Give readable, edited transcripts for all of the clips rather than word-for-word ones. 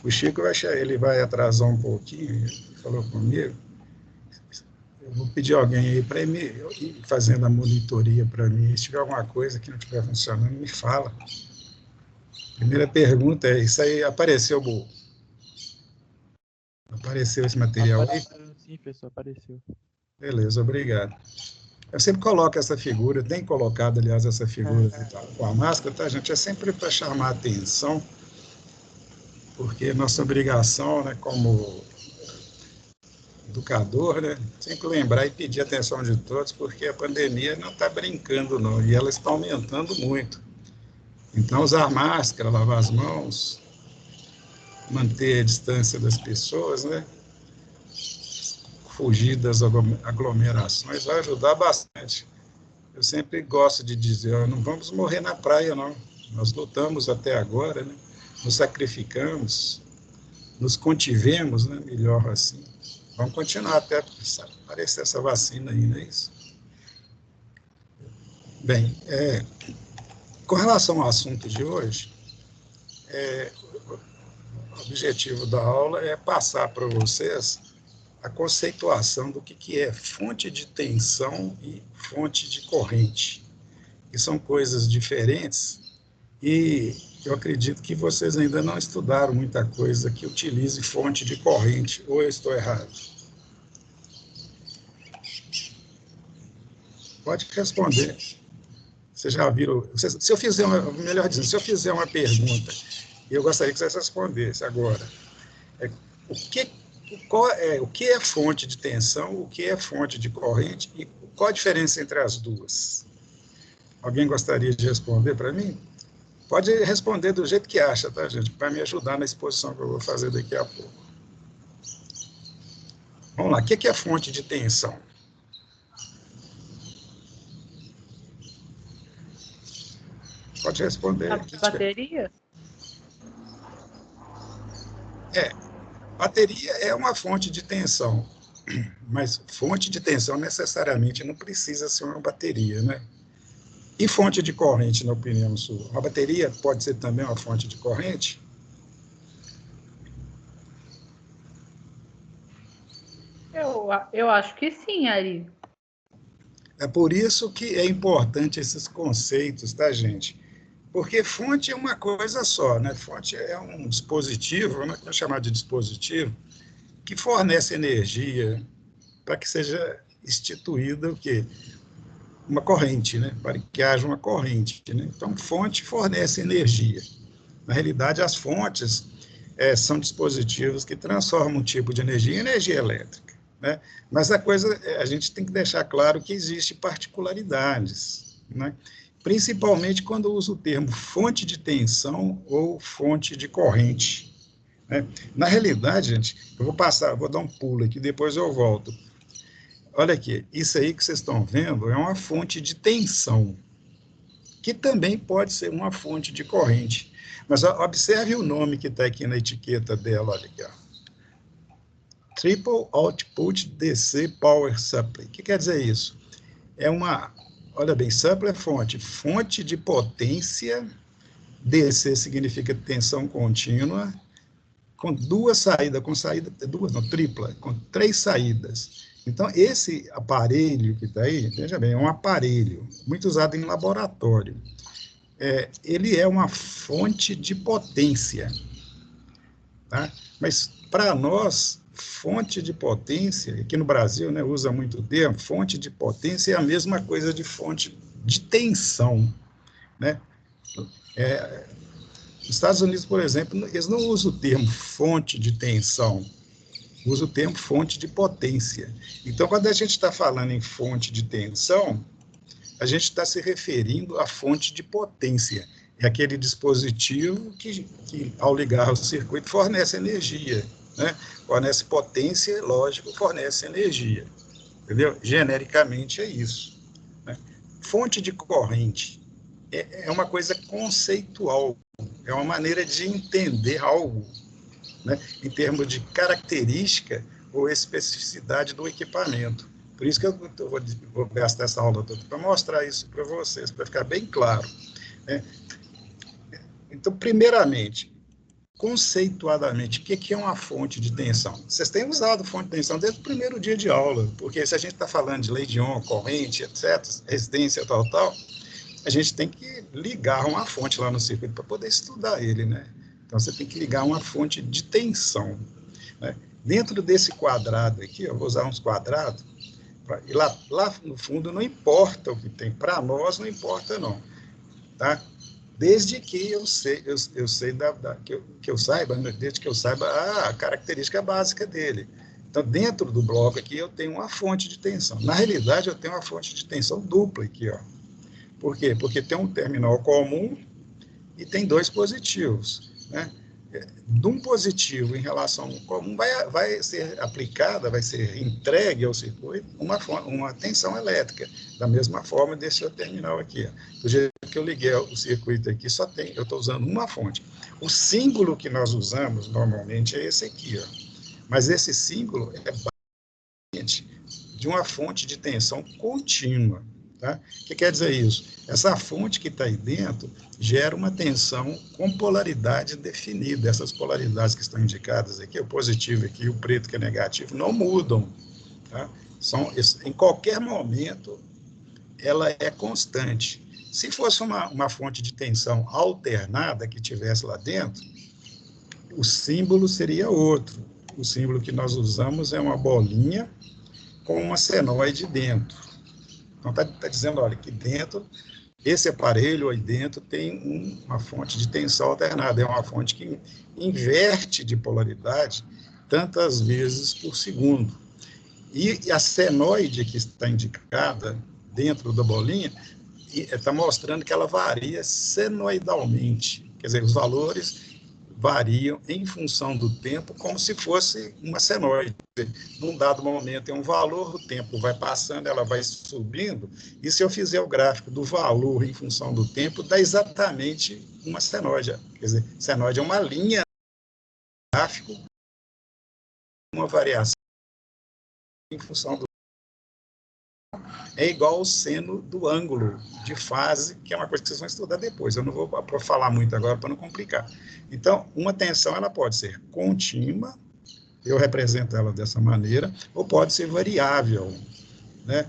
O Chico, ele vai atrasar um pouquinho, ele falou comigo. Eu vou pedir alguém aí para ir fazendo a monitoria para mim. Se tiver alguma coisa que não estiver funcionando, me fala. Primeira pergunta é, isso aí apareceu, Bu? Apareceu esse material aí? Apareceu sim, professor, apareceu. Beleza, obrigado. Eu sempre coloco essa figura, tem colocado, aliás, essa figura com a máscara, tá, gente? É sempre para chamar a atenção, porque nossa obrigação, né, como educador, né, sempre lembrar e pedir a atenção de todos, porque a pandemia não está brincando, não, e ela está aumentando muito. Então, usar máscara, lavar as mãos, manter a distância das pessoas, né, fugir das aglomerações, vai ajudar bastante. Eu sempre gosto de dizer, ó, não vamos morrer na praia, não. Nós lutamos até agora, né, nos sacrificamos, nos contivemos, né, melhor assim. Vamos continuar até aparecer essa vacina aí, não é isso? Bem, com relação ao assunto de hoje, o objetivo da aula é passar para vocês a conceituação do que é fonte de tensão e fonte de corrente, que são coisas diferentes e eu acredito que vocês ainda não estudaram muita coisa que utilize fonte de corrente, ou eu estou errado? Pode responder. Vocês já viram? Se eu fizer melhor dizendo, se eu fizer uma pergunta, eu gostaria que vocês respondessem agora. O que, o que é fonte de tensão, o que é fonte de corrente e qual a diferença entre as duas? Alguém gostaria de responder para mim? Pode responder do jeito que acha, tá, gente? Para me ajudar na exposição que eu vou fazer daqui a pouco. Vamos lá, o que é fonte de tensão? Pode responder. A bateria? Bateria é uma fonte de tensão, mas fonte de tensão necessariamente não precisa ser uma bateria, né? E fonte de corrente, na opinião sua? Uma bateria pode ser também uma fonte de corrente? Eu acho que sim, Ari. É por isso que é importante esses conceitos, tá, gente? Porque fonte é uma coisa só, né? Fonte é um dispositivo, né? Vou chamar de dispositivo, que fornece energia para que seja instituída o quê? Uma corrente, né? Para que haja uma corrente, né? Então, fonte fornece energia. Na realidade, as fontes são dispositivos que transformam um tipo de energia em energia elétrica, né? Mas a gente tem que deixar claro que existe particularidades, né? Principalmente quando usa o termo fonte de tensão ou fonte de corrente, né? Na realidade, gente, eu vou dar um pulo aqui, depois eu volto. Olha aqui, isso aí que vocês estão vendo é uma fonte de tensão, que também pode ser uma fonte de corrente. Mas observe o nome que está aqui na etiqueta dela, olha aqui, ó. Triple Output DC Power Supply. O que quer dizer isso? Olha bem, supply é fonte de potência, DC significa tensão contínua, com tripla, com 3 saídas. Então, esse aparelho que está aí, veja bem, é um aparelho muito usado em laboratório. Ele é uma fonte de potência, tá? Mas, para nós, fonte de potência, aqui no Brasil, né, usa muito o termo, fonte de potência é a mesma coisa de fonte de tensão, né? Nos Estados Unidos, por exemplo, eles não usam o termo fonte de tensão, usa o termo fonte de potência. Então, quando a gente está falando em fonte de tensão, a gente está se referindo à fonte de potência. É aquele dispositivo que ao ligar o circuito, fornece energia, né? Fornece potência, lógico, fornece energia. Entendeu? Genericamente é isso, né? Fonte de corrente é uma coisa conceitual, é uma maneira de entender algo, né, em termos de característica ou especificidade do equipamento. Por isso que eu vou gastar essa aula toda para mostrar isso para vocês, para ficar bem claro, né? Então, primeiramente, conceituadamente, o que é uma fonte de tensão? Vocês têm usado fonte de tensão desde o primeiro dia de aula, porque se a gente está falando de lei de Ohm, corrente, etc., resistência, tal, a gente tem que ligar uma fonte lá no circuito para poder estudar ele, né? Então, você tem que ligar uma fonte de tensão, né? Dentro desse quadrado aqui, eu vou usar uns quadrados, e lá no fundo não importa o que tem, para nós não importa não, tá? Desde que eu sei que eu saiba, né? Desde que eu saiba a característica básica dele. Então, dentro do bloco aqui, eu tenho uma fonte de tensão. Na realidade, eu tenho uma fonte de tensão dupla aqui, ó. Por quê? Porque tem um terminal comum e tem dois positivos, né? De um positivo em relação ao comum vai ser aplicada, vai ser entregue ao circuito uma tensão elétrica, da mesma forma desse outro terminal aqui. Ó. Do jeito que eu liguei o circuito aqui, eu estou usando uma fonte. O símbolo que nós usamos normalmente é esse aqui, ó. Mas esse símbolo é basicamente de uma fonte de tensão contínua. Tá? O que quer dizer isso? Essa fonte que está aí dentro gera uma tensão com polaridade definida. Essas polaridades que estão indicadas aqui, o positivo aqui e o preto que é negativo, não mudam. Tá? Em qualquer momento, ela é constante. Se fosse uma fonte de tensão alternada que tivesse lá dentro, o símbolo seria outro. O símbolo que nós usamos é uma bolinha com uma senoide dentro. Então, está dizendo, olha, que dentro, esse aparelho aí dentro tem uma fonte de tensão alternada, é uma fonte que inverte de polaridade tantas vezes por segundo. E a senoide que está indicada dentro da bolinha está mostrando que ela varia senoidalmente, quer dizer, os valores variam em função do tempo, como se fosse uma senoide. Num dado momento tem um valor, o tempo vai passando, ela vai subindo, e se eu fizer o gráfico do valor em função do tempo, dá exatamente uma senoide. Quer dizer, senoide é uma linha gráfico, uma variação em função do é igual ao seno do ângulo de fase, que é uma coisa que vocês vão estudar depois. Eu não vou falar muito agora para não complicar. Então, uma tensão ela pode ser contínua, eu represento ela dessa maneira, ou pode ser variável, né?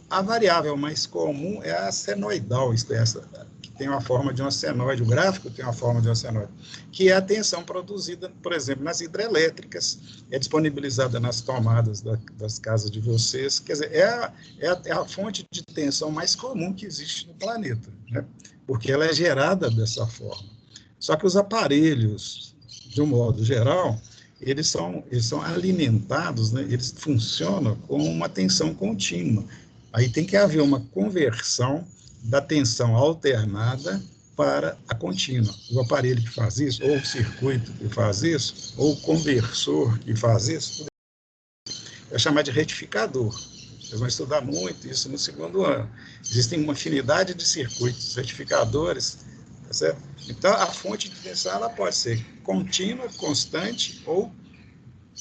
A variável mais comum é a senoidal, isto é, essa, que tem uma forma de uma senoide, o gráfico tem uma forma de uma senoide, que é a tensão produzida, por exemplo, nas hidrelétricas, é disponibilizada nas tomadas das casas de vocês, quer dizer, é a fonte de tensão mais comum que existe no planeta, né? Porque ela é gerada dessa forma. Só que os aparelhos, de um modo geral, eles são alimentados, né? Eles funcionam com uma tensão contínua. Aí tem que haver uma conversão da tensão alternada para a contínua. O aparelho que faz isso, ou o circuito que faz isso, ou o conversor que faz isso, é chamado de retificador. Vocês vão estudar muito isso no segundo ano. Existem uma infinidade de circuitos retificadores, tá certo? Então, a fonte de tensão ela pode ser contínua, constante ou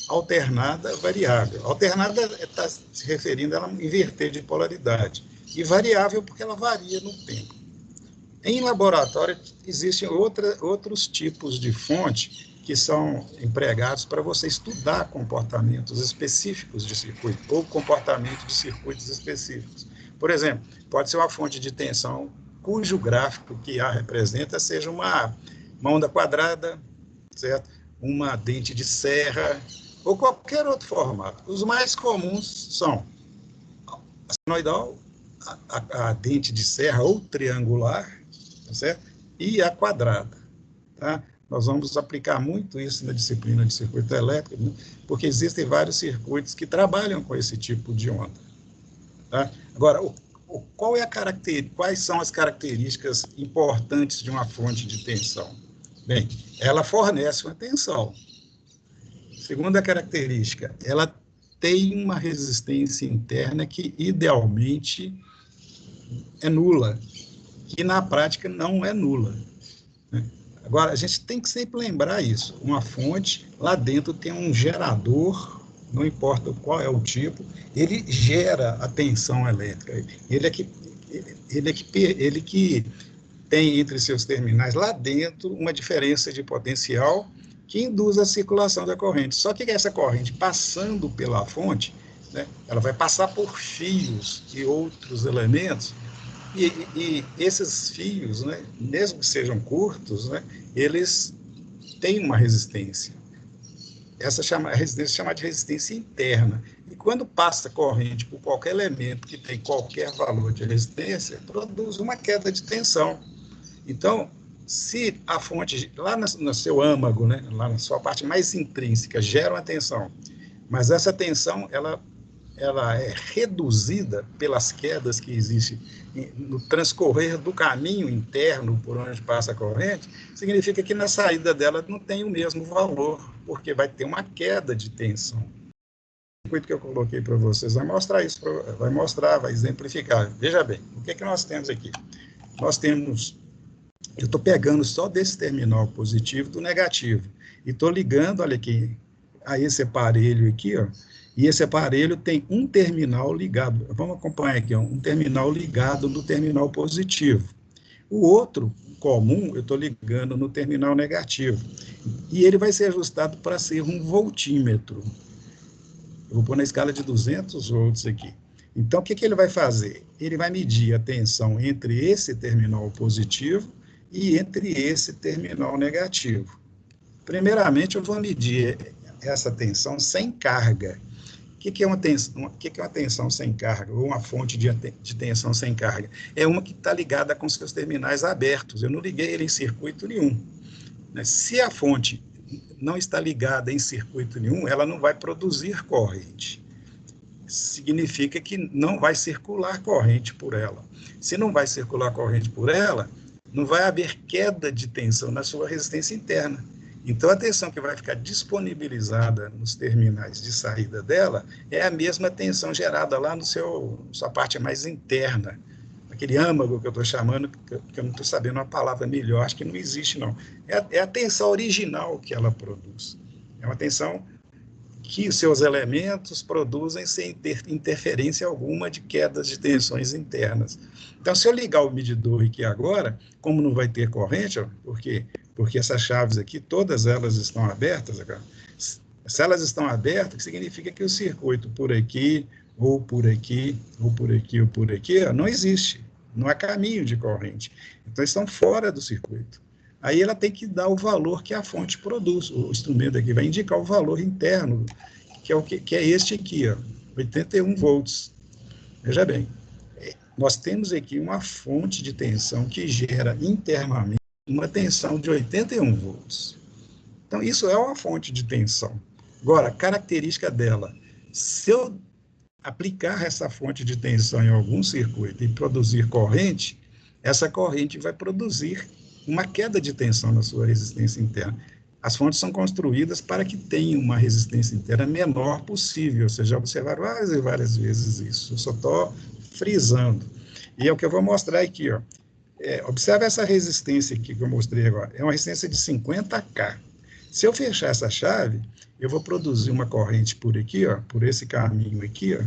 alternada, variável. Alternada está se referindo a ela inverter de polaridade. E variável porque ela varia no tempo. Em laboratório, existem outros tipos de fonte que são empregados para você estudar comportamentos específicos de circuito, ou comportamento de circuitos específicos. Por exemplo, pode ser uma fonte de tensão cujo gráfico que a representa seja uma onda quadrada, certo? Uma dente de serra, ou qualquer outro formato. Os mais comuns são a senoidal, a dente de serra ou triangular, tá certo? E a quadrada. Tá? Nós vamos aplicar muito isso na disciplina de circuito elétrico, né? Porque existem vários circuitos que trabalham com esse tipo de onda. Tá? Agora, quais são as características importantes de uma fonte de tensão? Bem, ela fornece uma tensão. Segunda característica, ela tem uma resistência interna que, idealmente, é nula, que na prática não é nula. Né? Agora, a gente tem que sempre lembrar isso. Uma fonte, lá dentro tem um gerador, não importa qual é o tipo, ele gera a tensão elétrica. Ele que tem entre seus terminais lá dentro uma diferença de potencial que induz a circulação da corrente. Só que essa corrente, passando pela fonte, né, ela vai passar por fios e outros elementos, e esses fios, né, mesmo que sejam curtos, né, eles têm uma resistência. Essa resistência é chamada de resistência interna. E quando passa corrente por qualquer elemento que tem qualquer valor de resistência, produz uma queda de tensão. Então, se a fonte, lá no seu âmago, né, lá na sua parte mais intrínseca, gera uma tensão, mas essa tensão ela é reduzida pelas quedas que existem no transcorrer do caminho interno por onde passa a corrente, significa que na saída dela não tem o mesmo valor, porque vai ter uma queda de tensão. O circuito que eu coloquei para vocês vai mostrar isso, vai exemplificar. Veja bem, o que é que nós temos aqui? Nós temos, eu estou pegando só desse terminal positivo do negativo, e estou ligando, olha aqui, a esse aparelho aqui, ó, e esse aparelho tem um terminal ligado, vamos acompanhar aqui, ó, um terminal ligado no terminal positivo. O outro, comum, eu estou ligando no terminal negativo, e ele vai ser ajustado para ser um voltímetro. Eu vou pôr na escala de 200 volts aqui. Então, o que ele vai fazer? Ele vai medir a tensão entre esse terminal positivo e entre esse terminal negativo. Primeiramente, eu vou medir essa tensão sem carga. O que é uma tensão sem carga, ou uma fonte de tensão sem carga? É uma que está ligada com seus terminais abertos. Eu não liguei ele em circuito nenhum. Se a fonte não está ligada em circuito nenhum, ela não vai produzir corrente. Significa que não vai circular corrente por ela. Se não vai circular corrente por ela, não vai haver queda de tensão na sua resistência interna. Então, a tensão que vai ficar disponibilizada nos terminais de saída dela é a mesma tensão gerada lá no sua parte mais interna, aquele âmago que eu estou chamando, que eu não estou sabendo uma palavra melhor, acho que não existe, não. É a tensão original que ela produz. É uma tensão que os seus elementos produzem sem ter interferência alguma de quedas de tensões internas. Então, se eu ligar o medidor aqui agora, como não vai ter corrente, ó, porque essas chaves aqui, todas elas estão abertas, agora. Se elas estão abertas, significa que o circuito por aqui, ou por aqui, ou por aqui, ou por aqui, ó, não existe. Não há caminho de corrente. Então, estão fora do circuito. Aí ela tem que dar o valor que a fonte produz. O instrumento aqui vai indicar o valor interno, que é este aqui, ó, 81 volts. Veja bem, nós temos aqui uma fonte de tensão que gera internamente uma tensão de 81 volts. Então, isso é uma fonte de tensão. Agora, a característica dela, se eu aplicar essa fonte de tensão em algum circuito e produzir corrente, essa corrente vai produzir uma queda de tensão na sua resistência interna. As fontes são construídas para que tenham uma resistência interna menor possível. Vocês já observaram várias e várias vezes isso. Eu só estou frisando. E é o que eu vou mostrar aqui, ó. Observe essa resistência aqui que eu mostrei agora. É uma resistência de 50K. Se eu fechar essa chave, eu vou produzir uma corrente por aqui, ó, por esse caminho aqui, ó.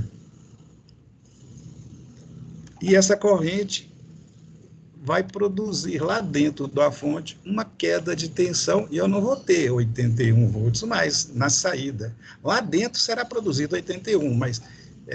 E essa corrente vai produzir lá dentro da fonte uma queda de tensão, e eu não vou ter 81 volts mais na saída. Lá dentro será produzido 81, mas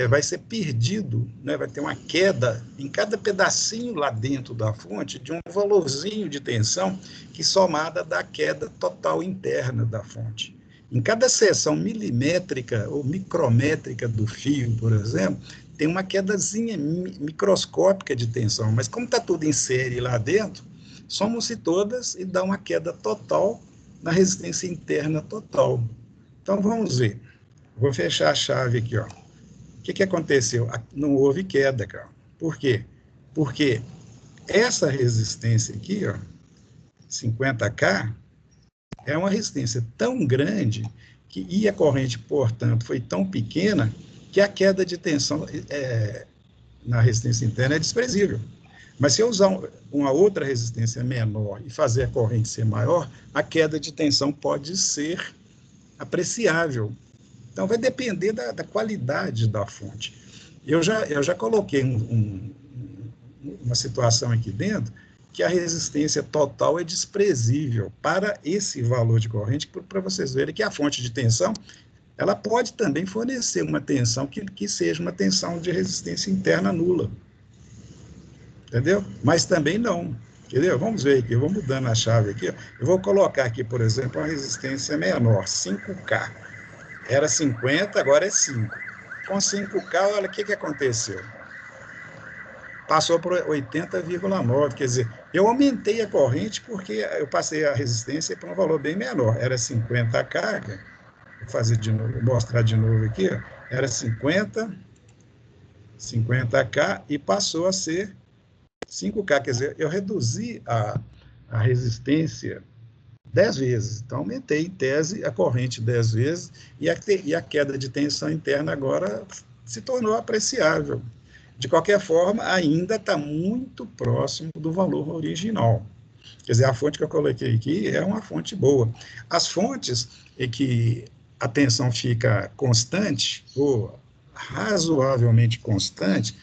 vai ser perdido, né? Vai ter uma queda em cada pedacinho lá dentro da fonte de um valorzinho de tensão que somada da queda total interna da fonte. Em cada seção milimétrica ou micrométrica do fio, por exemplo, tem uma quedazinha microscópica de tensão, mas como está tudo em série lá dentro, somam-se todas e dá uma queda total na resistência interna total. Então, vamos ver. Vou fechar a chave aqui, ó. O que aconteceu? Não houve queda, cara. Por quê? Porque essa resistência aqui, ó, 50K, é uma resistência tão grande e a corrente, portanto, foi tão pequena que a queda de tensão na resistência interna é desprezível. Mas se eu usar uma outra resistência menor e fazer a corrente ser maior, a queda de tensão pode ser apreciável. Então, vai depender da qualidade da fonte. Eu já coloquei uma situação aqui dentro que a resistência total é desprezível para esse valor de corrente, para vocês verem que a fonte de tensão, ela pode também fornecer uma tensão que seja uma tensão de resistência interna nula. Entendeu? Mas também não. Entendeu? Vamos ver aqui, eu vou mudando a chave aqui. Eu vou colocar aqui, por exemplo, uma resistência menor, 5K. Era 50, agora é 5. Com 5K, olha o que aconteceu. Passou para 80,9, quer dizer, eu aumentei a corrente porque eu passei a resistência para um valor bem menor. Era 50K, vou fazer de novo, vou mostrar de novo aqui, ó. Era 50K e passou a ser 5K, quer dizer, eu reduzi a resistência 10 vezes. Então, aumentei, em tese, a corrente 10 vezes e a queda de tensão interna agora se tornou apreciável. De qualquer forma, ainda está muito próximo do valor original. Quer dizer, a fonte que eu coloquei aqui é uma fonte boa. As fontes em que a tensão fica constante, ou razoavelmente constante,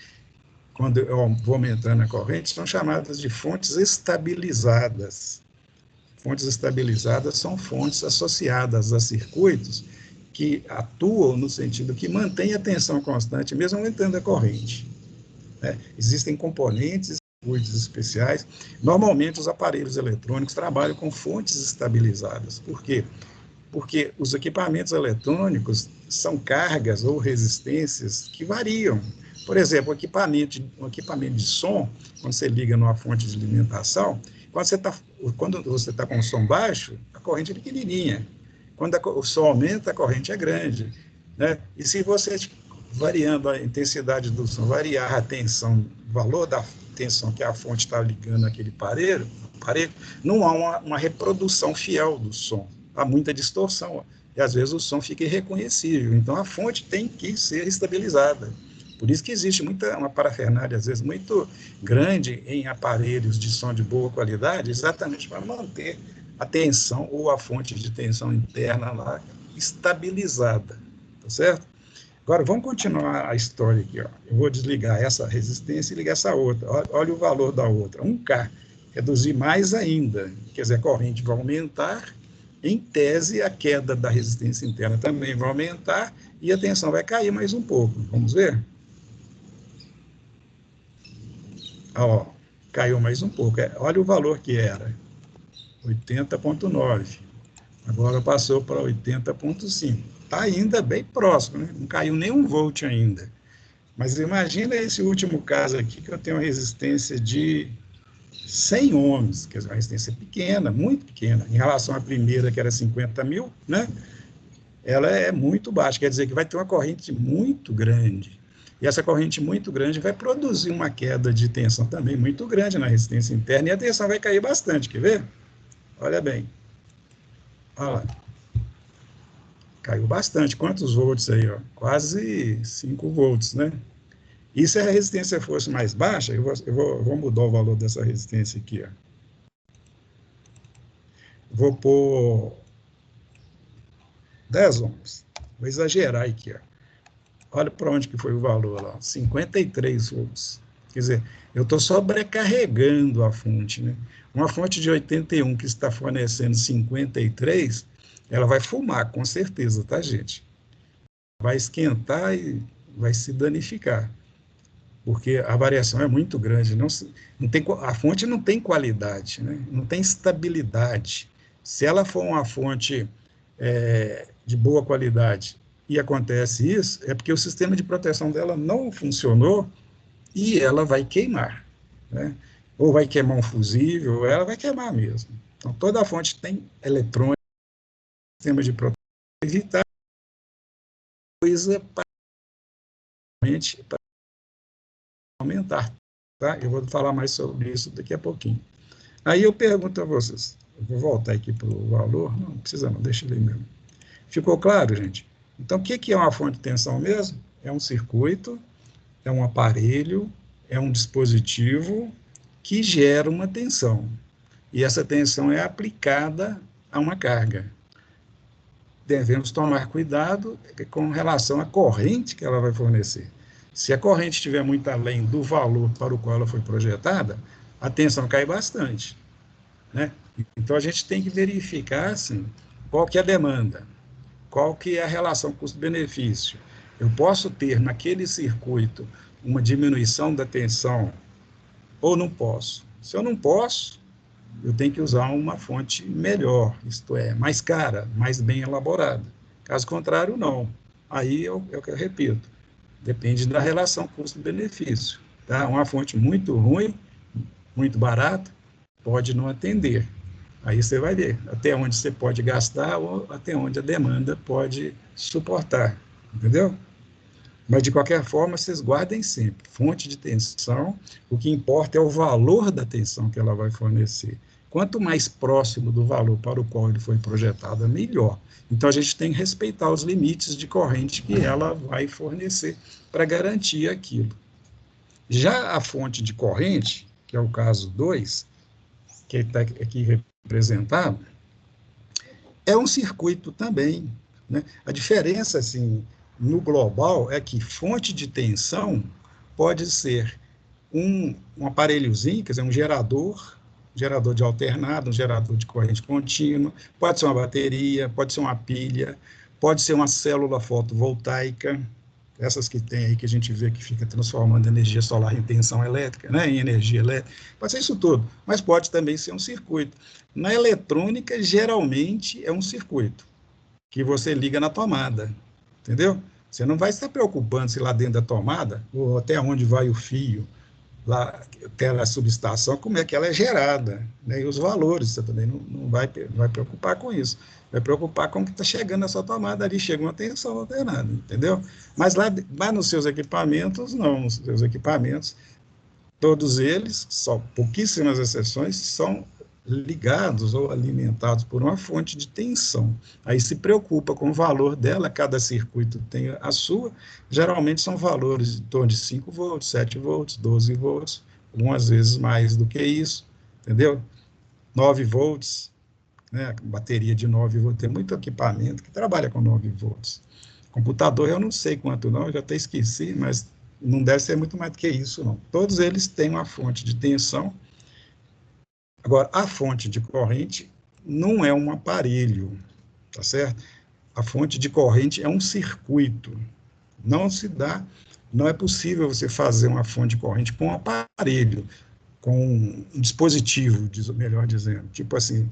quando eu vou aumentando a corrente, são chamadas de fontes estabilizadas. Fontes estabilizadas são fontes associadas a circuitos que atuam no sentido que mantém a tensão constante, mesmo aumentando a corrente. Né? Existem componentes, circuitos especiais. Normalmente, os aparelhos eletrônicos trabalham com fontes estabilizadas. Por quê? Porque os equipamentos eletrônicos são cargas ou resistências que variam. Por exemplo, um equipamento de som, quando você liga numa fonte de alimentação, quando você está com o som baixo, a corrente é pequenininha. Quando o som aumenta, a corrente é grande. Né? E se você, variando a intensidade do som, variar a tensão, o valor da tensão que a fonte está ligando naquele aparelho, não há uma reprodução fiel do som. Há muita distorção. E, às vezes, o som fica irreconhecível. Então, a fonte tem que ser estabilizada. Por isso que existe uma parafernália, às vezes, muito grande em aparelhos de som de boa qualidade, exatamente para manter a tensão ou a fonte de tensão interna lá estabilizada, tá certo? Agora, vamos continuar a história aqui, ó. Eu vou desligar essa resistência e ligar essa outra. Olha o valor da outra, 1K. Reduzir mais ainda, quer dizer, a corrente vai aumentar, em tese, a queda da resistência interna também vai aumentar e a tensão vai cair mais um pouco. Vamos ver? Ó, caiu mais um pouco. Olha o valor que era, 80,9. Agora passou para 80,5. Está ainda bem próximo, né? Não caiu nem 1 volt ainda. Mas imagina esse último caso aqui, que eu tenho uma resistência de 100 ohms, quer dizer, uma resistência pequena, muito pequena, em relação à primeira, que era 50 mil, né? Ela é muito baixa, quer dizer que vai ter uma corrente muito grande. E essa corrente muito grande vai produzir uma queda de tensão também muito grande na resistência interna, e a tensão vai cair bastante, quer ver? Olha bem. Olha lá. Caiu bastante. Quantos volts aí? Ó? Quase 5 volts, né? E se a resistência fosse mais baixa, eu vou mudar o valor dessa resistência aqui, ó. Vou pôr 10 ohms. Vou exagerar aqui, ó. Olha para onde que foi o valor lá, 53 volts. Quer dizer, eu estou sobrecarregando a fonte, né? Uma fonte de 81 que está fornecendo 53, ela vai fumar, com certeza, tá, gente? Vai esquentar e vai se danificar, porque a variação é muito grande. A fonte não tem qualidade, né? Não tem estabilidade. Se ela for uma fonte de boa qualidade e acontece isso, é porque o sistema de proteção dela não funcionou e ela vai queimar, né? Ou vai queimar um fusível, ou ela vai queimar mesmo. Então, toda a fonte tem eletrônica, sistema de proteção, evitar coisa para aumentar, tá? Eu vou falar mais sobre isso daqui a pouquinho. Aí eu pergunto a vocês, eu vou voltar aqui para o valor, não precisa não, deixa ele mesmo. Ficou claro, gente? Então, o que é uma fonte de tensão mesmo? É um circuito, é um aparelho, é um dispositivo que gera uma tensão. E essa tensão é aplicada a uma carga. Devemos tomar cuidado com relação à corrente que ela vai fornecer. Se a corrente estiver muito além do valor para o qual ela foi projetada, a tensão cai bastante, né? Então, a gente tem que verificar, assim, qual que é a demanda, qual que é a relação custo-benefício. Eu posso ter naquele circuito uma diminuição da tensão ou não posso? Se eu não posso, eu tenho que usar uma fonte melhor, isto é, mais cara, mais bem elaborada. Caso contrário, não. Aí é o que eu repito, depende da relação custo-benefício. Tá? Uma fonte muito ruim, muito barata, pode não atender. Aí você vai ver até onde você pode gastar ou até onde a demanda pode suportar, entendeu? Mas, de qualquer forma, vocês guardem sempre. Fonte de tensão, o que importa é o valor da tensão que ela vai fornecer. Quanto mais próximo do valor para o qual ele foi projetado, melhor. Então, a gente tem que respeitar os limites de corrente que ela vai fornecer para garantir aquilo. Já a fonte de corrente, que é o caso 2, que está aqui representado, é um circuito também, né? A diferença, assim, no global, é que fonte de tensão pode ser um aparelhozinho, quer dizer, um gerador de alternado, um gerador de corrente contínua, pode ser uma bateria, pode ser uma pilha, pode ser uma célula fotovoltaica, essas que tem aí, que a gente vê que fica transformando energia solar em tensão elétrica, né, em energia elétrica, pode ser isso tudo, mas pode também ser um circuito. Na eletrônica, geralmente, é um circuito que você liga na tomada, entendeu? Você não vai estar preocupando se lá dentro da tomada, ou até onde vai o fio, lá, até a subestação, como é que ela é gerada, né? E os valores, você também não vai preocupar com isso. Vai preocupar com o que está chegando na sua tomada, ali chega uma tensão alternada, entendeu? Mas lá nos seus equipamentos, não, nos seus equipamentos, todos eles, só pouquíssimas exceções, são ligados ou alimentados por uma fonte de tensão. Aí se preocupa com o valor dela, cada circuito tem a sua, geralmente são valores em torno de 5 volts, 7 volts, 12 volts, algumas vezes mais do que isso, entendeu? 9 volts, né? Bateria de 9 volts, tem muito equipamento que trabalha com 9 volts. Computador eu não sei quanto não, eu já até esqueci, mas não deve ser muito mais do que isso, não. Todos eles têm uma fonte de tensão. Agora, a fonte de corrente não é um aparelho, tá certo? A fonte de corrente é um circuito. Não é possível você fazer uma fonte de corrente com um aparelho, com um dispositivo, melhor dizendo, tipo assim,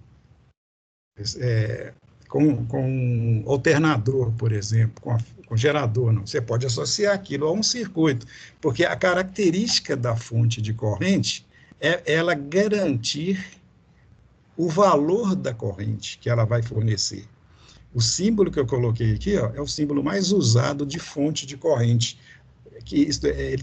com um alternador, por exemplo, com gerador, não. Você pode associar aquilo a um circuito, porque a característica da fonte de corrente é ela garantir o valor da corrente que ela vai fornecer. O símbolo que eu coloquei aqui, ó, é o símbolo mais usado de fonte de corrente, que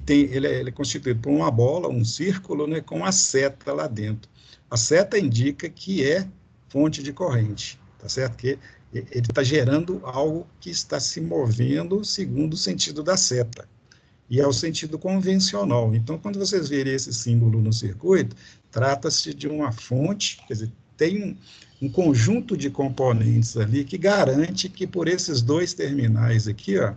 ele é constituído por uma bola, um círculo, né, com a seta lá dentro. A seta indica que é fonte de corrente, tá certo? Que ele está gerando algo que está se movendo segundo o sentido da seta, e é o sentido convencional. Então, quando vocês verem esse símbolo no circuito, trata-se de uma fonte, quer dizer, tem um conjunto de componentes ali que garante que por esses dois terminais aqui, ó,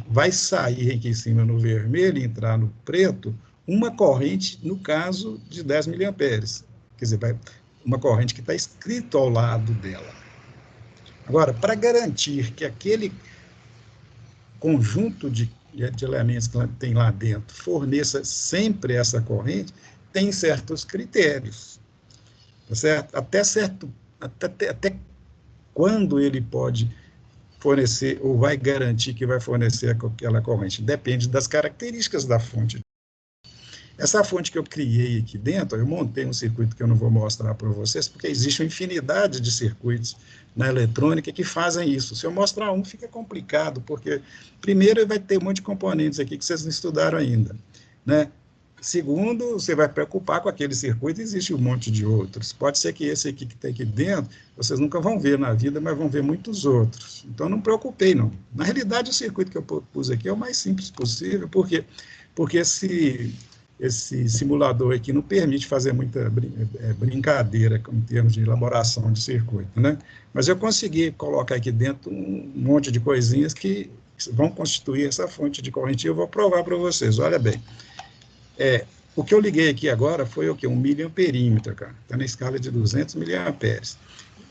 vai sair aqui em cima no vermelho e entrar no preto uma corrente, no caso, de 10 miliamperes. Quer dizer, uma corrente que está escrito ao lado dela. Agora, para garantir que aquele conjunto de elementos que tem lá dentro forneça sempre essa corrente, tem certos critérios. Tá certo? Até quando ele pode fornecer, ou vai garantir que vai fornecer aquela corrente? Depende das características da fonte. Essa fonte que eu criei aqui dentro, eu montei um circuito que eu não vou mostrar para vocês, porque existe uma infinidade de circuitos na eletrônica que fazem isso. Se eu mostrar um, fica complicado, porque, primeiro, vai ter um monte de componentes aqui que vocês não estudaram ainda, né? Segundo, você vai preocupar com aquele circuito, existe um monte de outros. Pode ser que esse aqui que tem aqui dentro, vocês nunca vão ver na vida, mas vão ver muitos outros. Então, não preocupei, não. Na realidade, o circuito que eu pus aqui é o mais simples possível, porque esse simulador aqui não permite fazer muita brincadeira em termos de elaboração de circuito, né? Mas eu consegui colocar aqui dentro um monte de coisinhas que vão constituir essa fonte de corrente, e eu vou provar para vocês, olha bem. O que eu liguei aqui agora foi o quê? 1 miliamperímetro, cara. Está na escala de 200 miliamperes.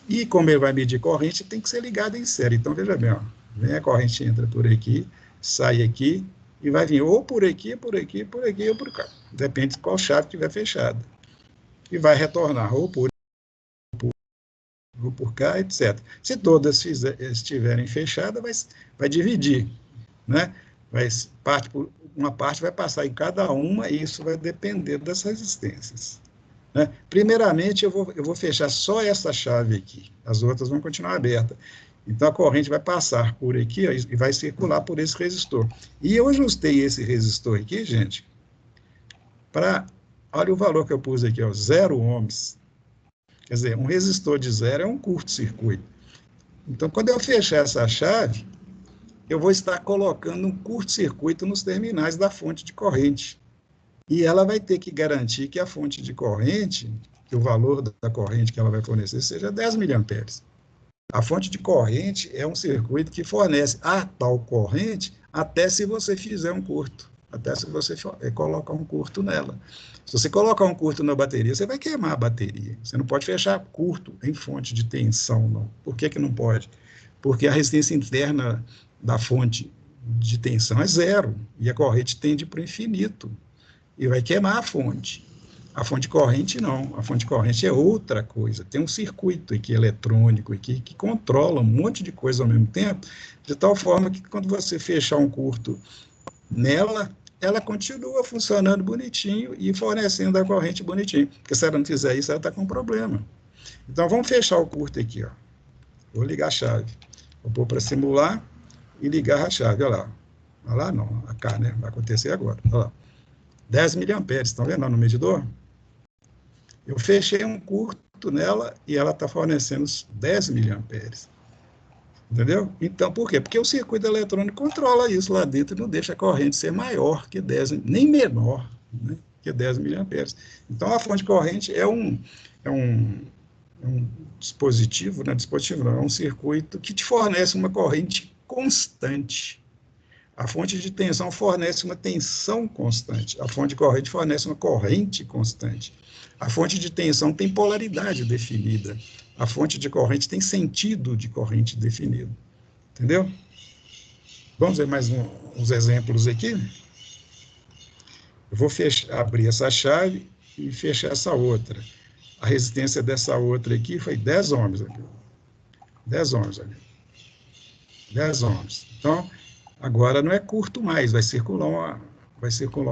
E como ele vai medir corrente, tem que ser ligado em série. Então, veja bem, ó, vem a corrente, entra por aqui, sai aqui, e vai vir ou por aqui, por aqui, por aqui, ou por cá. Depende de qual chave estiver fechada. E vai retornar ou por cá, etc. Se todas estiverem fechadas, vai dividir, né? Uma parte vai passar em cada uma, e isso vai depender das resistências. Né? Primeiramente, eu vou fechar só essa chave aqui, as outras vão continuar abertas. Então, a corrente vai passar por aqui, ó, e vai circular por esse resistor. E eu ajustei esse resistor aqui, gente, para... Olha o valor que eu pus aqui, ó, 0 ohms. Quer dizer, um resistor de 0 é um curto-circuito. Então, quando eu fechar essa chave, eu vou estar colocando um curto-circuito nos terminais da fonte de corrente. E ela vai ter que garantir que a fonte de corrente, que o valor da corrente que ela vai fornecer, seja 10 miliamperes. A fonte de corrente é um circuito que fornece a tal corrente até se você fizer um curto, até se você colocar um curto nela. Se você colocar um curto na bateria, você vai queimar a bateria. Você não pode fechar curto em fonte de tensão, não. Por que não pode? Porque a resistência interna da fonte de tensão é 0, e a corrente tende para o infinito, e vai queimar a fonte. A fonte de corrente não, a fonte de corrente é outra coisa, tem um circuito aqui eletrônico aqui que controla um monte de coisa ao mesmo tempo, de tal forma que quando você fechar um curto nela, ela continua funcionando bonitinho e fornecendo a corrente bonitinho, porque se ela não fizer isso, ela está com problema. Então, vamos fechar o curto aqui, ó. Vou ligar a chave, vou pôr para simular e ligar a chave, olha lá. Olha lá não, a cá, né? Vai acontecer agora, olha lá. 10 miliamperes, estão vendo no medidor? Eu fechei um curto nela e ela está fornecendo 10 miliamperes. Entendeu? Então, por quê? Porque o circuito eletrônico controla isso lá dentro e não deixa a corrente ser maior que 10, nem menor, né, que 10 miliamperes. Então, a fonte de corrente é um dispositivo, não é dispositivo não, é um circuito que te fornece uma corrente constante. A fonte de tensão fornece uma tensão constante. A fonte de corrente fornece uma corrente constante. A fonte de tensão tem polaridade definida. A fonte de corrente tem sentido de corrente definido. Entendeu? Vamos ver mais uns exemplos aqui. Eu vou abrir essa chave e fechar essa outra. A resistência dessa outra aqui foi 10 ohms. 10 ohms. 10 ohms. Então, agora não é curto mais, vai circular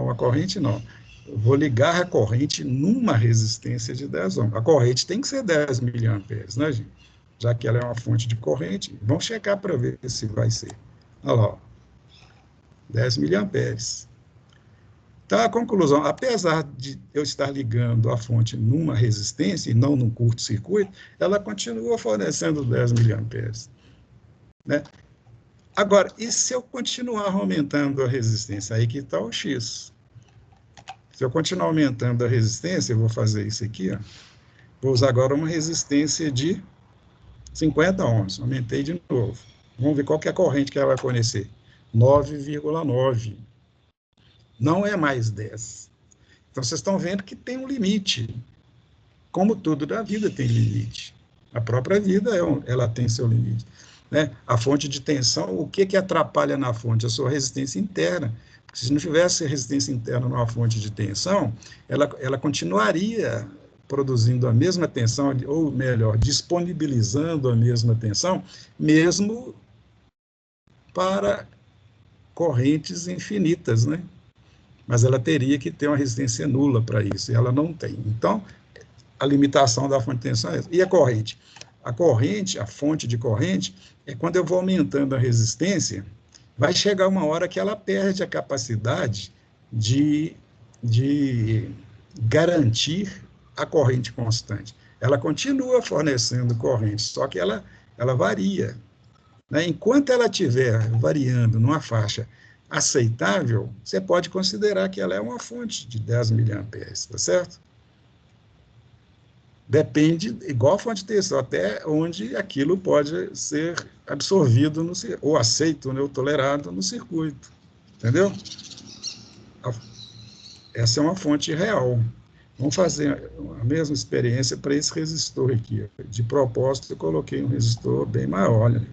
uma corrente, não. Eu vou ligar a corrente numa resistência de 10 ohms. A corrente tem que ser 10 miliamperes, né, gente? Já que ela é uma fonte de corrente, vamos checar para ver se vai ser. Olha lá, ó, 10 miliamperes. Então, a conclusão, apesar de eu estar ligando a fonte numa resistência e não num curto-circuito, ela continua fornecendo 10 miliamperes, né? Agora, e se eu continuar aumentando a resistência? Aí que está o X. Se eu continuar aumentando a resistência, eu vou fazer isso aqui, ó. Vou usar agora uma resistência de 50 ohms. Aumentei de novo. Vamos ver qual que é a corrente que ela vai fornecer. 9,9. Não é mais 10. Então, vocês estão vendo que tem um limite. Como tudo da vida tem limite. A própria vida, ela tem seu limite. Né? A fonte de tensão, o que atrapalha na fonte? A sua resistência interna. Porque se não tivesse resistência interna numa fonte de tensão, ela continuaria produzindo a mesma tensão, ou melhor, disponibilizando a mesma tensão, mesmo para correntes infinitas, né? Mas ela teria que ter uma resistência nula para isso, e ela não tem. Então, a limitação da fonte de tensão é essa. E a corrente? A corrente, a fonte de corrente, é quando eu vou aumentando a resistência, vai chegar uma hora que ela perde a capacidade de garantir a corrente constante. Ela continua fornecendo corrente, só que ela varia. Né? Enquanto ela estiver variando numa faixa aceitável, você pode considerar que ela é uma fonte de 10 miliamperes, tá certo? Depende, igual a fonte de tensão, até onde aquilo pode ser absorvido, ou aceito, né, ou tolerado no circuito. Entendeu? Essa é uma fonte real. Vamos fazer a mesma experiência para esse resistor aqui. De propósito, eu coloquei um resistor bem maior, olha.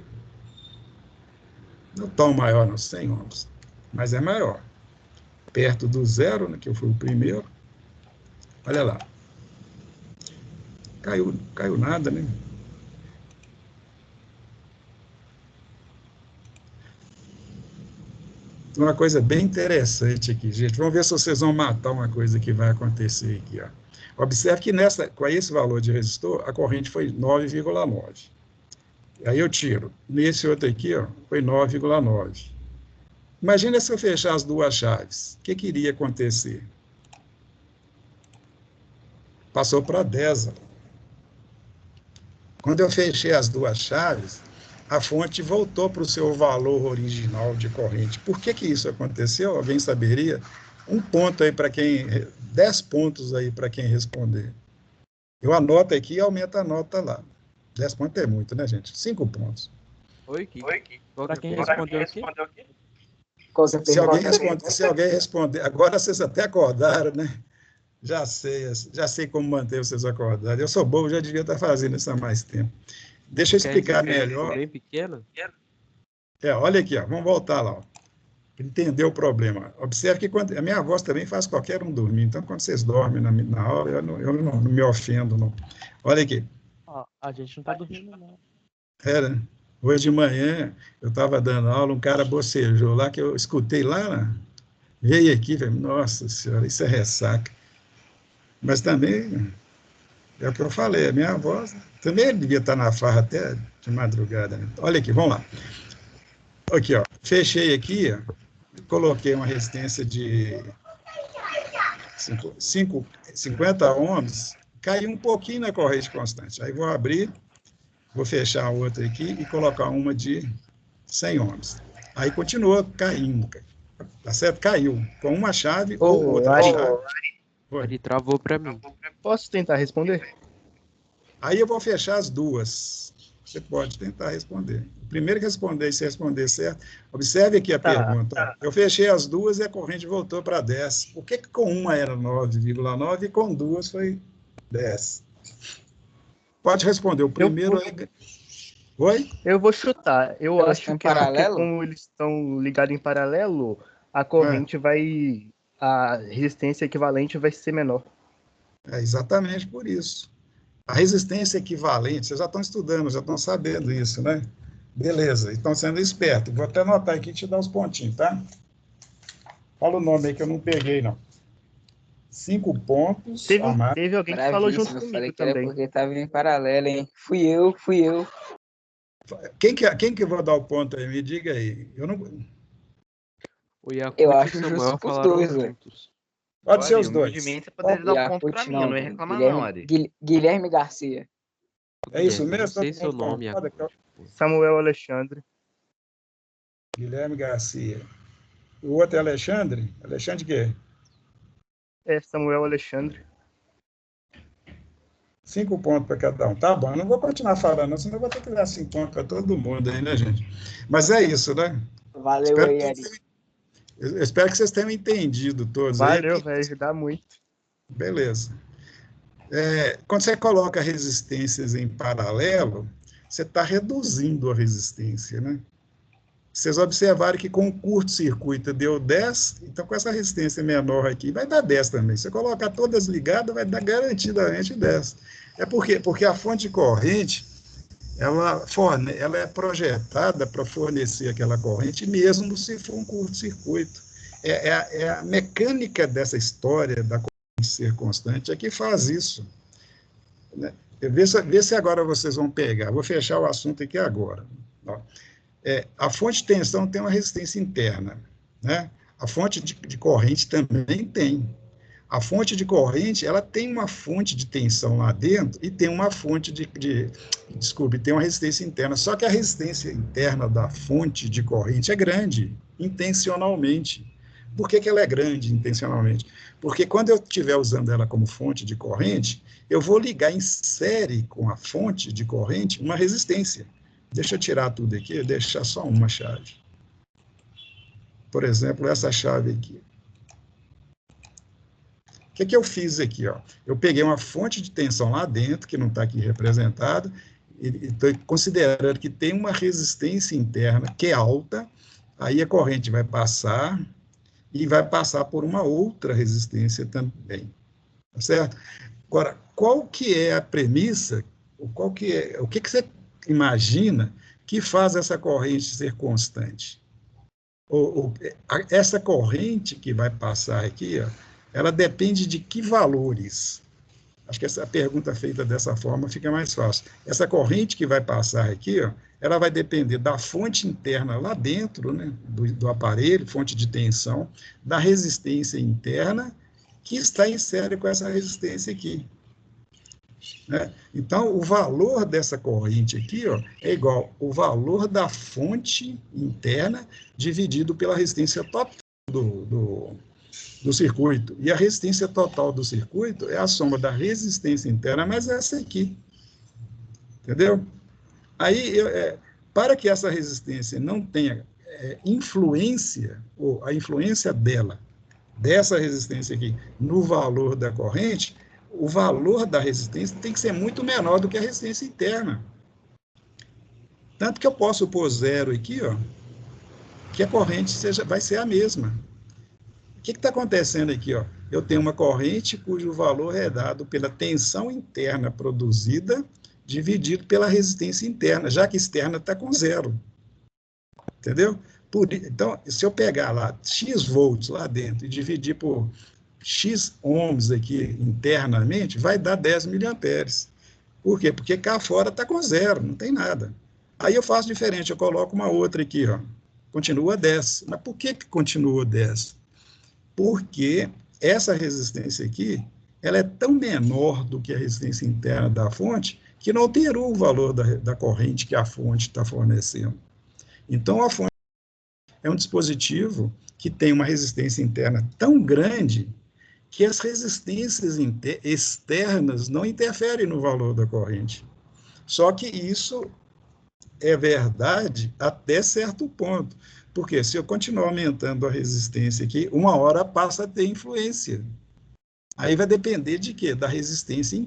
Não tão maior, não, 100 ohms, mas é maior. Perto do zero, né, que eu fui o primeiro. Olha lá. Caiu nada, né? Uma coisa bem interessante aqui, gente. Vamos ver se vocês vão matar uma coisa que vai acontecer aqui. Ó. Observe que com esse valor de resistor, a corrente foi 9,9. Aí eu tiro. Nesse outro aqui, ó, foi 9,9. Imagina se eu fechar as duas chaves. O que iria acontecer? Passou para 10. Ó. Quando eu fechei as duas chaves, a fonte voltou para o seu valor original de corrente. Por que isso aconteceu? Alguém saberia? 1 ponto aí para quem... 10 pontos aí para quem responder. Eu anoto aqui e aumento a nota lá. 10 pontos é muito, né, gente? 5 pontos. Oi, para quem respondeu aqui? Se alguém responder... Agora vocês até acordaram, né? Já sei como manter vocês acordados. Eu sou bobo, já devia estar fazendo isso há mais tempo. Deixa eu explicar melhor. Bem pequeno? Olha aqui, ó, vamos voltar lá. Ó. Entender o problema. Observe que a minha voz também faz qualquer um dormir. Então, quando vocês dormem na aula, eu não me ofendo, não. Olha aqui. A gente não está dormindo, não. Era. Hoje de manhã, eu estava dando aula, um cara bocejou lá, que eu escutei lá, veio aqui, falei, nossa senhora, isso é ressaca. Mas também, é o que eu falei, a minha voz, também ele devia estar na farra até de madrugada. Né? Olha aqui, vamos lá. Aqui, ó, fechei aqui, ó, coloquei uma resistência de 50 ohms, caiu um pouquinho na corrente constante. Aí vou abrir, vou fechar a outra aqui e colocar uma de 100 ohms. Aí continua caindo, tá certo? Caiu, com uma chave ou outra chave. Ele travou para mim. Posso tentar responder? Aí eu vou fechar as duas. Você pode tentar responder. O primeiro que responder, se responder certo, observe aqui a pergunta. Eu fechei as duas e a corrente voltou para 10. Por que com uma era 9,9 e com duas foi 10? Pode responder. O primeiro... Oi? Eu vou chutar. Eu acho que é porque como eles estão ligados em paralelo, a corrente vai... A resistência equivalente vai ser menor. É exatamente por isso. A resistência equivalente, vocês já estão estudando, já estão sabendo isso, né? Beleza, estão sendo espertos. Vou até anotar aqui e te dar os pontinhos, tá? Fala o nome aí que eu não peguei, não. 5 pontos. Teve alguém que falou junto comigo falei que também. era porque estava em paralelo, hein? Fui eu. Quem que eu vou dar o ponto aí? Me diga aí. Eu não... Eu acho justo os dois, velho. Pode ser os dois. Você poderia dar um ponto pra mim, eu não ia reclamar não, Ari. Guilherme Garcia. É isso mesmo? Não sei seu nome. Samuel Alexandre. Guilherme Garcia. O outro é Alexandre? Alexandre quê? É, Samuel Alexandre. 5 pontos para cada um. Tá bom, eu não vou continuar falando, senão eu vou ter que dar 5 pontos para todo mundo aí, né, gente? Mas é isso, né? Valeu aí, Ari. Eu espero que vocês tenham entendido todos. Valeu, vai ajudar muito. Beleza. Quando você coloca resistências em paralelo, você está reduzindo a resistência, né? Vocês observaram que com o curto-circuito deu 10, então com essa resistência menor aqui vai dar 10 também. Se você colocar todas ligadas, vai dar garantidamente 10. Porque a fonte de corrente, ela é projetada para fornecer aquela corrente, mesmo se for um curto-circuito. É a mecânica dessa história da corrente ser constante é que faz isso. Né? Vê se agora vocês vão pegar. Vou fechar o assunto aqui agora. Ó. A fonte de tensão tem uma resistência interna. Né? A fonte de corrente também tem. A fonte de corrente, ela tem uma fonte de tensão lá dentro e tem uma fonte tem uma resistência interna. Só que a resistência interna da fonte de corrente é grande, intencionalmente. Por que ela é grande intencionalmente? Porque quando eu estiver usando ela como fonte de corrente, eu vou ligar em série com a fonte de corrente uma resistência. Deixa eu tirar tudo aqui, deixar só uma chave. Por exemplo, essa chave aqui. que eu fiz aqui? Ó? Eu peguei uma fonte de tensão lá dentro, que não está aqui representada, e estou considerando que tem uma resistência interna que é alta, aí a corrente vai passar e vai passar por uma outra resistência também, tá certo? Agora, qual que é a premissa, o que você imagina que faz essa corrente ser constante? Essa corrente que vai passar aqui, ó, ela depende de que valores? Acho que essa pergunta feita dessa forma fica mais fácil. Essa corrente que vai passar aqui, ó, ela vai depender da fonte interna lá dentro, né, do aparelho, fonte de tensão, da resistência interna, que está em série com essa resistência aqui. Né? Então, o valor dessa corrente aqui, ó, é igual ao valor da fonte interna dividido pela resistência total do circuito. E a resistência total do circuito é a soma da resistência interna mais essa aqui. Entendeu? Aí, para que essa resistência não tenha influência, ou a influência dessa resistência aqui, no valor da corrente, o valor da resistência tem que ser muito menor do que a resistência interna. Tanto que eu posso pôr zero aqui, ó, que a corrente vai ser a mesma. O que está acontecendo aqui? Ó? Eu tenho uma corrente cujo valor é dado pela tensão interna produzida dividido pela resistência interna, já que externa está com zero. Entendeu? Então, se eu pegar lá X volts lá dentro e dividir por X ohms aqui internamente, vai dar 10 miliamperes. Por quê? Porque cá fora está com zero, não tem nada. Aí eu faço diferente, eu coloco uma outra aqui, ó. Continua 10. Mas por que continua 10? Porque essa resistência aqui, ela é tão menor do que a resistência interna da fonte, que não alterou o valor da corrente que a fonte está fornecendo. Então, a fonte é um dispositivo que tem uma resistência interna tão grande que as resistências externas não interferem no valor da corrente. Só que isso é verdade até certo ponto. Porque se eu continuar aumentando a resistência aqui, uma hora passa a ter influência. Aí vai depender de quê? Da resistência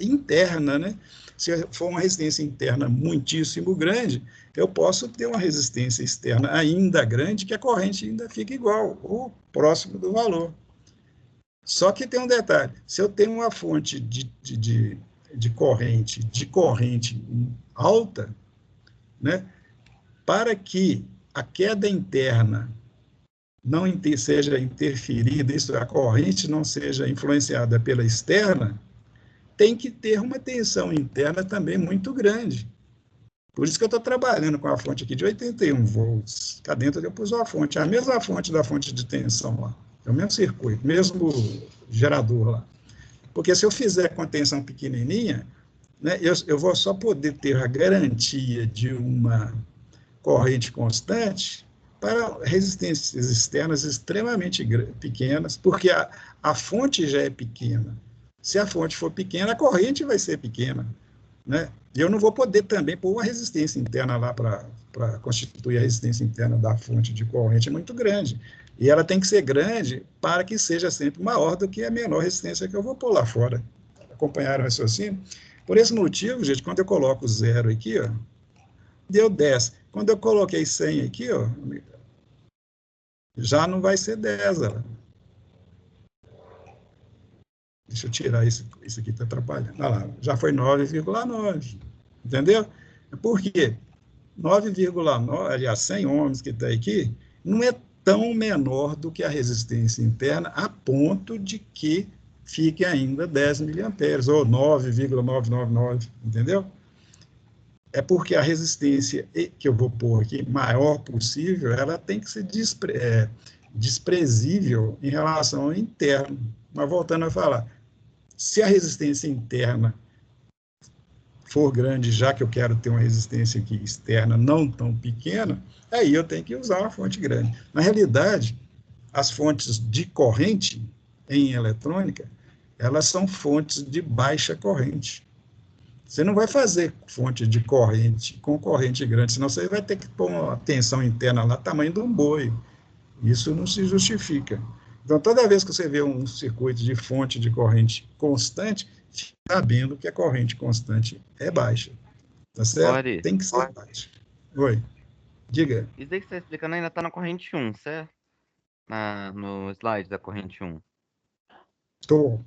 interna, né? Se for uma resistência interna muitíssimo grande, eu posso ter uma resistência externa ainda grande, que a corrente ainda fica igual, ou próximo do valor. Só que tem um detalhe, se eu tenho uma fonte de corrente alta, né, para que a queda interna não seja interferida, a corrente não seja influenciada pela externa, tem que ter uma tensão interna também muito grande. Por isso que eu estou trabalhando com a fonte aqui de 81 volts. Cá dentro eu pus a fonte, a mesma fonte da fonte de tensão lá. É o mesmo circuito, mesmo gerador lá. Porque se eu fizer com a tensão pequenininha, né, eu vou só poder ter a garantia de uma corrente constante para resistências externas extremamente pequenas, porque a fonte já é pequena. Se a fonte for pequena, a corrente vai ser pequena. Né? E eu não vou poder também pôr uma resistência interna lá para constituir a resistência interna da fonte de corrente muito grande. E ela tem que ser grande para que seja sempre maior do que a menor resistência que eu vou pôr lá fora. Acompanharam o raciocínio? Por esse motivo, gente, quando eu coloco 0 aqui, ó, deu 10. Quando eu coloquei 100 aqui, ó, já não vai ser 10. Ó. Deixa eu tirar isso aqui, está atrapalhando. Olha lá, já foi 9,9. Entendeu? Por quê? 9,9, aliás, 100 ohms que está aqui, não é tão menor do que a resistência interna, a ponto de que fique ainda 10 miliamperes, ou 9,999, entendeu? É porque a resistência que eu vou pôr aqui, maior possível, ela tem que ser desprezível em relação ao interno. Mas voltando a falar, se a resistência interna for grande, já que eu quero ter uma resistência aqui externa não tão pequena, aí eu tenho que usar uma fonte grande. Na realidade, as fontes de corrente em eletrônica, elas são fontes de baixa corrente. Você não vai fazer fonte de corrente com corrente grande, senão você vai ter que pôr uma tensão interna lá, tamanho de um boi. Isso não se justifica. Então, toda vez que você vê um circuito de fonte de corrente constante, fique sabendo que a corrente constante é baixa. Tá certo? Ori, tem que ser baixa. Oi, diga. Isso daí que você está explicando ainda está na corrente 1, certo? No slide da corrente 1. Tô.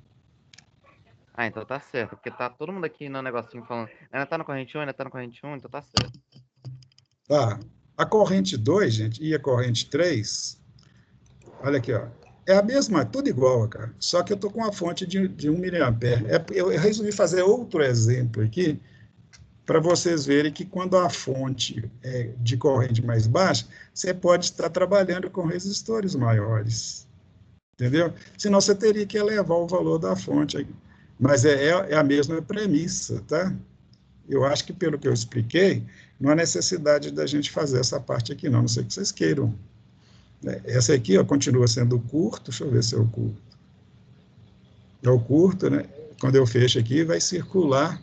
Ah, então tá certo, porque tá todo mundo aqui no negocinho falando, ainda tá na corrente 1, ainda tá na corrente 1, então tá certo. Tá. A corrente 2, gente, e a corrente 3, olha aqui, ó, é a mesma, tudo igual, cara, só que eu tô com uma fonte de 1 miliampere. Eu resolvi fazer outro exemplo aqui, para vocês verem que quando a fonte é de corrente mais baixa, você pode estar trabalhando com resistores maiores, entendeu? Senão você teria que elevar o valor da fonte. Mas é a mesma premissa, tá? Eu acho que, pelo que eu expliquei, não há necessidade da gente fazer essa parte aqui, não sei que vocês queiram. Essa aqui, ó, continua sendo curto, deixa eu ver se é o curto. É o curto, né? Quando eu fecho aqui, vai circular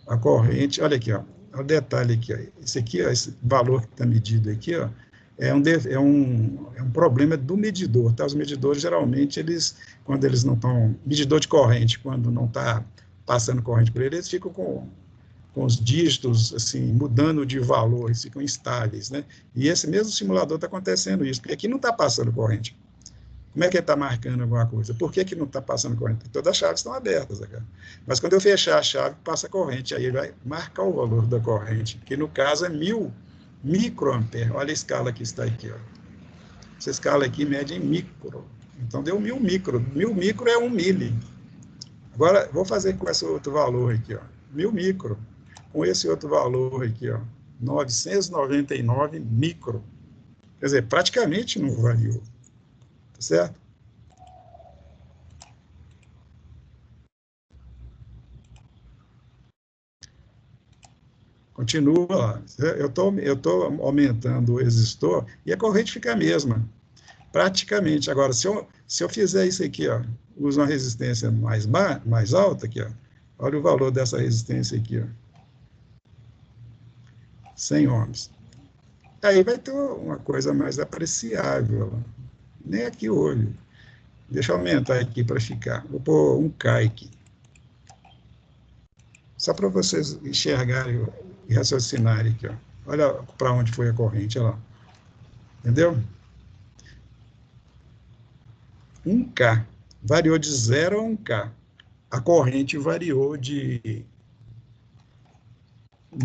a corrente. Olha aqui, ó, o detalhe aqui, ó. Esse aqui, ó, esse valor que está medido aqui, ó, é um problema do medidor, tá? Os medidores, geralmente, quando eles não estão... Medidor de corrente, quando não está passando corrente por ele, eles ficam com os dígitos, assim, mudando de valor, eles ficam instáveis, né? E esse mesmo simulador está acontecendo isso, porque aqui não está passando corrente. Como é que ele está marcando alguma coisa? Por que não está passando corrente? Todas as chaves estão abertas, cara. Mas quando eu fechar a chave, passa a corrente, aí ele vai marcar o valor da corrente, que no caso é 1000 microamperes. Olha a escala que está aqui, ó. Essa escala aqui mede em micro. Então deu 1000 micro. 1000 micro é 1 mili. Agora, vou fazer com esse outro valor aqui, ó. 1000 micro. Com esse outro valor aqui, ó. 999 micro. Quer dizer, praticamente não variou. Tá certo? Continua lá. Eu tô aumentando o resistor e a corrente fica a mesma. Praticamente. Agora, se eu fizer isso aqui, ó, uso uma resistência mais alta aqui, ó, olha o valor dessa resistência aqui, ó, 100 ohms. Aí vai ter uma coisa mais apreciável. Nem aqui o olho. Deixa eu aumentar aqui para ficar. Vou pôr 1K aqui. Só para vocês enxergarem e raciocinarem aqui, ó. Olha para onde foi a corrente, olha lá. Entendeu? 1K. Variou de 0 a 1K. A corrente variou de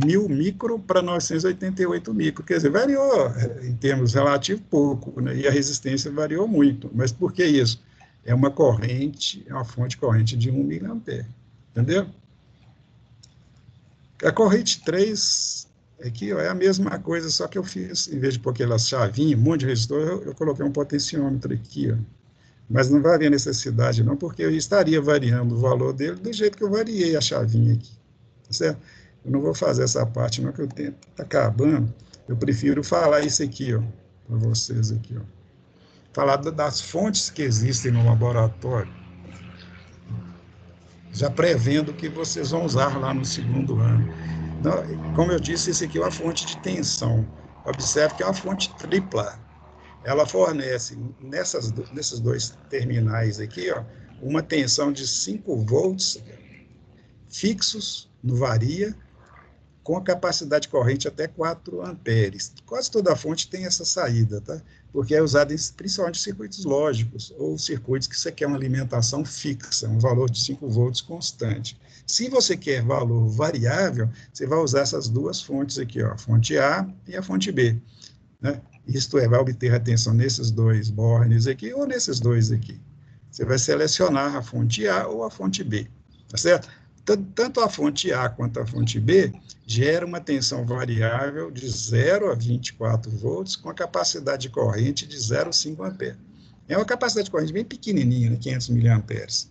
1000 micro para 988 micro. Quer dizer, variou em termos relativos pouco, né? E a resistência variou muito. Mas por que isso? É uma corrente, é uma fonte corrente de 1 miliampere. Entendeu? A corrente 3, aqui, ó, é a mesma coisa, só que eu fiz, em vez de pôr aquelas chavinhas, um monte de resistor, eu coloquei um potenciômetro aqui, ó. Mas não vai haver necessidade, não, porque eu estaria variando o valor dele do jeito que eu variei a chavinha aqui. Tá certo? Eu não vou fazer essa parte, não, que o tempo está acabando. Eu prefiro falar isso aqui, ó, para vocês aqui, ó. Falar das fontes que existem no laboratório, já prevendo que vocês vão usar lá no segundo ano. Então, como eu disse, esse aqui é uma fonte de tensão. Observe que é uma fonte tripla. Ela fornece, nesses dois terminais aqui, ó, uma tensão de 5 volts fixos, não varia, com a capacidade de corrente até 4 amperes. Quase toda a fonte tem essa saída, tá? Porque é usada principalmente em circuitos lógicos, ou circuitos que você quer uma alimentação fixa, um valor de 5 volts constante. Se você quer valor variável, você vai usar essas duas fontes aqui, ó, a fonte A e a fonte B, né? Isto é, vai obter a tensão nesses dois bornes aqui, ou nesses dois aqui. Você vai selecionar a fonte A ou a fonte B, tá certo? Tanto a fonte A quanto a fonte B gera uma tensão variável de 0 a 24 volts com a capacidade de corrente de 0,5 ampere. É uma capacidade de corrente bem pequenininha, né, 500 miliamperes.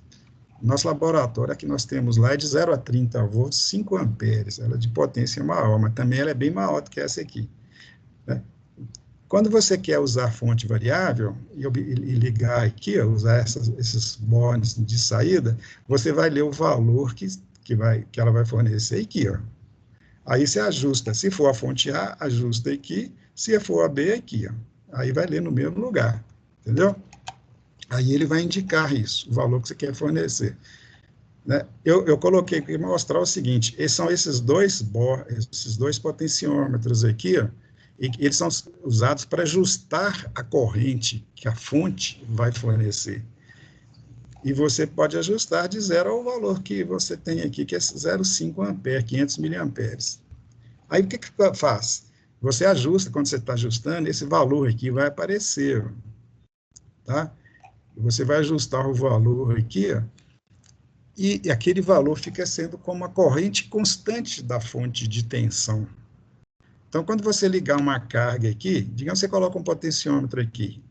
Nosso laboratório, aqui nós temos lá, é de 0 a 30 volts, 5 amperes. Ela é de potência maior, mas também ela é bem maior do que essa aqui, né? Quando você quer usar fonte variável e ligar aqui, usar esses bornes de saída, você vai ler o valor que ela vai fornecer aqui, ó. Aí você ajusta. Se for a fonte A, ajusta aqui. Se for a B, aqui, ó. Aí vai ler no mesmo lugar. Entendeu? Aí ele vai indicar isso, o valor que você quer fornecer. Né? Eu coloquei para mostrar o seguinte, são esses dois potenciômetros aqui, ó, e eles são usados para ajustar a corrente que a fonte vai fornecer. E você pode ajustar de 0 ao valor que você tem aqui, que é 0,5 ampere, 500 miliamperes. Aí o que faz? Você ajusta, quando você está ajustando, esse valor aqui vai aparecer, tá? Você vai ajustar o valor aqui, ó, e aquele valor fica sendo como a corrente constante da fonte de tensão. Então, quando você ligar uma carga aqui, digamos que você coloca um potenciômetro aqui,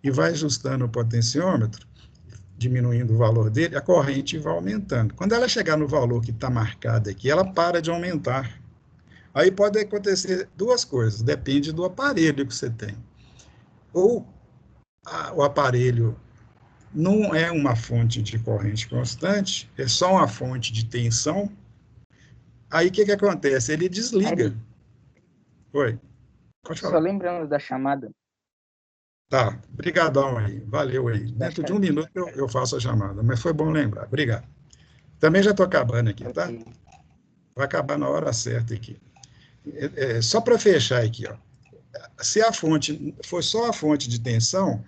e vai ajustando o potenciômetro, diminuindo o valor dele, a corrente vai aumentando. Quando ela chegar no valor que está marcado aqui, ela para de aumentar. Aí pode acontecer duas coisas, depende do aparelho que você tem. Ou o aparelho não é uma fonte de corrente constante, é só uma fonte de tensão. Aí o que acontece? Ele desliga. Ari, Oi, pode falar. só lembrando da chamada. Tá, brigadão aí, valeu aí. Dentro de um minuto eu faço a chamada, mas foi bom lembrar, obrigado. Também já estou acabando aqui, tá? Vai acabar na hora certa aqui. Só para fechar aqui, ó. Se a fonte for só a fonte de tensão,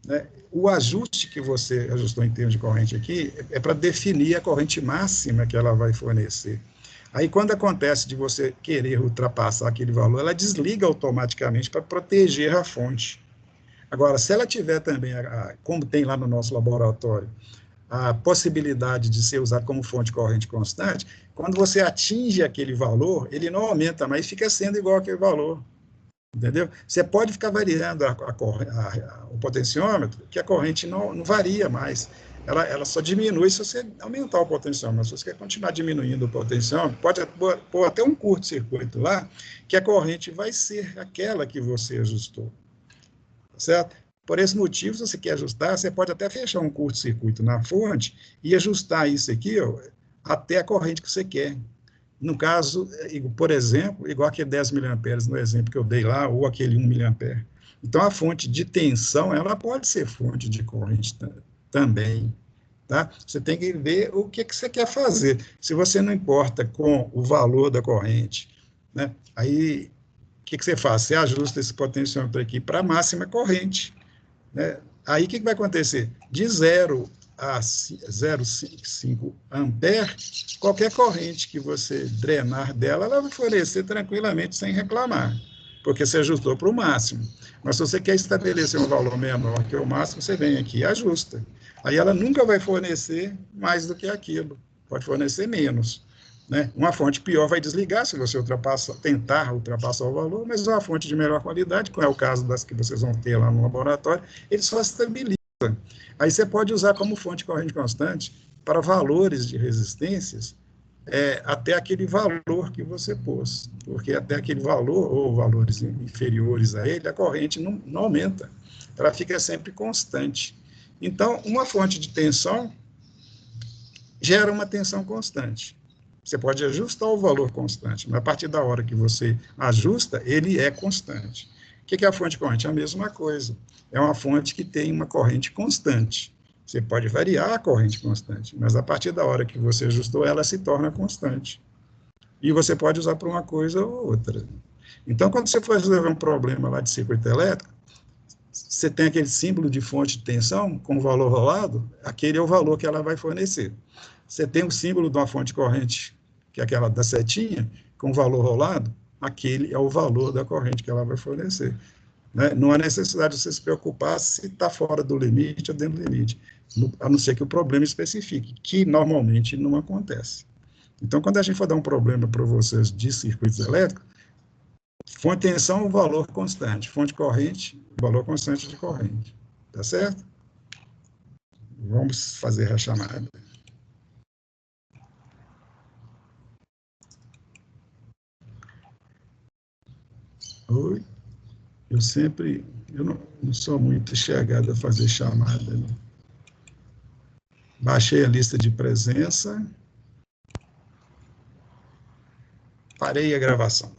né, o ajuste que você ajustou em termos de corrente aqui é para definir a corrente máxima que ela vai fornecer. Aí, quando acontece de você querer ultrapassar aquele valor, ela desliga automaticamente para proteger a fonte. Agora, se ela tiver também, como tem lá no nosso laboratório, a possibilidade de ser usado como fonte de corrente constante, quando você atinge aquele valor, ele não aumenta, mas fica sendo igual aquele valor. Entendeu? Você pode ficar variando o potenciômetro, que a corrente não varia mais. Ela só diminui se você aumentar o potenciômetro. Se você quer continuar diminuindo o potenciômetro, pode pôr até um curto-circuito lá, que a corrente vai ser aquela que você ajustou. Certo? Por esse motivo, se você quer ajustar, você pode até fechar um curto-circuito na fonte e ajustar isso aqui, ó, até a corrente que você quer. No caso, por exemplo, igual aquele 10 miliamperes no exemplo que eu dei lá, ou aquele 1 miliampere. Então, a fonte de tensão, ela pode ser fonte de corrente também. Tá? Você tem que ver o que você quer fazer. Se você não importa com o valor da corrente, né, aí o que você faz? Você ajusta esse potenciômetro aqui para a máxima corrente. Né? Aí o que vai acontecer? De 0 a 0,5 ampere, qualquer corrente que você drenar dela, ela vai fornecer tranquilamente sem reclamar, porque você ajustou para o máximo. Mas se você quer estabelecer um valor menor que o máximo, você vem aqui e ajusta. Aí ela nunca vai fornecer mais do que aquilo, pode fornecer menos. Né? Uma fonte pior vai desligar se você tentar ultrapassar o valor, mas uma fonte de melhor qualidade, como é o caso das que vocês vão ter lá no laboratório, ele só estabiliza. Aí você pode usar como fonte de corrente constante para valores de resistências até aquele valor que você pôs, porque até aquele valor, ou valores inferiores a ele, a corrente não aumenta, ela fica sempre constante. Então, uma fonte de tensão gera uma tensão constante. Você pode ajustar o valor constante, mas a partir da hora que você ajusta, ele é constante. O que é a fonte corrente? É a mesma coisa. É uma fonte que tem uma corrente constante. Você pode variar a corrente constante, mas a partir da hora que você ajustou, ela se torna constante. E você pode usar para uma coisa ou outra. Então, quando você for resolver um problema lá de circuito elétrico, você tem aquele símbolo de fonte de tensão com o valor rolado, aquele é o valor que ela vai fornecer. Você tem o símbolo de uma fonte de corrente, que é aquela da setinha, com o valor rolado, aquele é o valor da corrente que ela vai fornecer. Né? Não há necessidade de você se preocupar se está fora do limite ou dentro do limite, a não ser que o problema especifique, que normalmente não acontece. Então, quando a gente for dar um problema para vocês de circuitos elétricos, fonte de tensão, valor constante, fonte de corrente, valor constante de corrente. Tá certo? Vamos fazer a chamada. Oi? Eu não sou muito chegado a fazer chamada. Né? Baixei a lista de presença. Parei a gravação.